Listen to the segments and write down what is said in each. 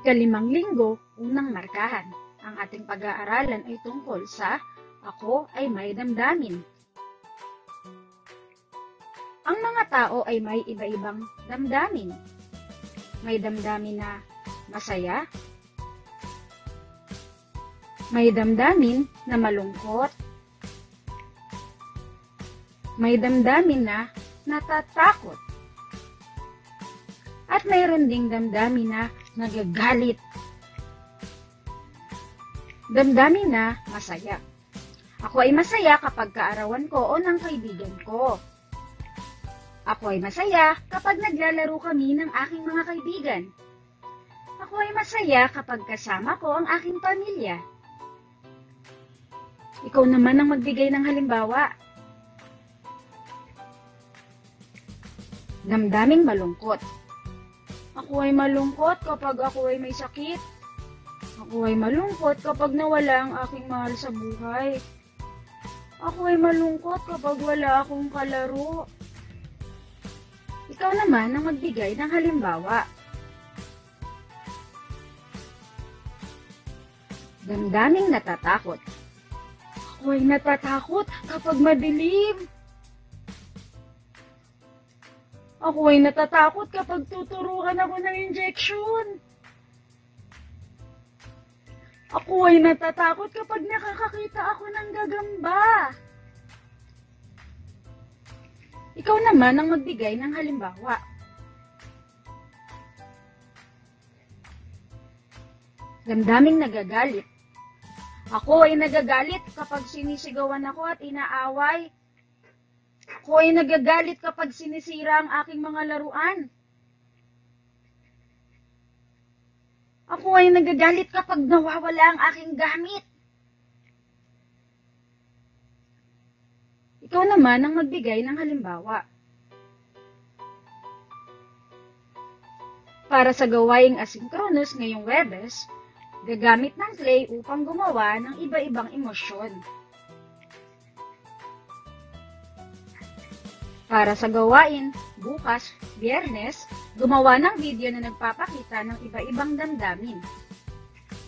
Ika-5 linggo, unang markahan. Ang ating pag-aaralan ay tungkol sa Ako ay may damdamin. Ang mga tao ay may iba-ibang damdamin. May damdamin na masaya, may damdamin na malungkot, may damdamin na natatakot, at mayroon ding damdamin na nagagalit. Damdamin na masaya. Ako ay masaya kapag kaarawan ko o ng kaibigan ko. Ako ay masaya kapag naglalaro kami ng aking mga kaibigan. Ako ay masaya kapag kasama ko ang aking pamilya. Ikaw naman ang magbigay ng halimbawa. Damdaming malungkot. Ako ay malungkot kapag ako ay may sakit. Ako ay malungkot kapag nawala ang aking mahal sa buhay. Ako ay malungkot kapag wala akong kalaro. Ikaw naman ang magbigay ng halimbawa. Damdaming natatakot. Ako ay natatakot kapag madilim. Ako ay natatakot kapag tuturuan ako ng injection. Ako ay natatakot kapag nakakakita ako ng gagamba. Ikaw naman ang magbigay ng halimbawa. Damdaming nagagalit. Ako ay nagagalit kapag sinisigawan ako at inaaway. Ako ay nagagalit kapag sinisira ang aking mga laruan. Ako ay nagagalit kapag nawawala ang aking gamit. Ikaw naman ang magbigay ng halimbawa. Para sa gawaing asynchronous ngayong Huwebes, gagamit ng clay upang gumawa ng iba-ibang emosyon. Para sa gawain bukas, Biyernes, gumawa ng video na nagpapakita ng iba-ibang damdamin.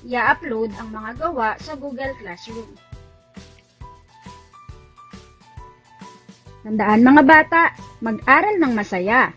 I-upload ang mga gawa sa Google Classroom. Tandaan mga bata, mag-aral ng masaya.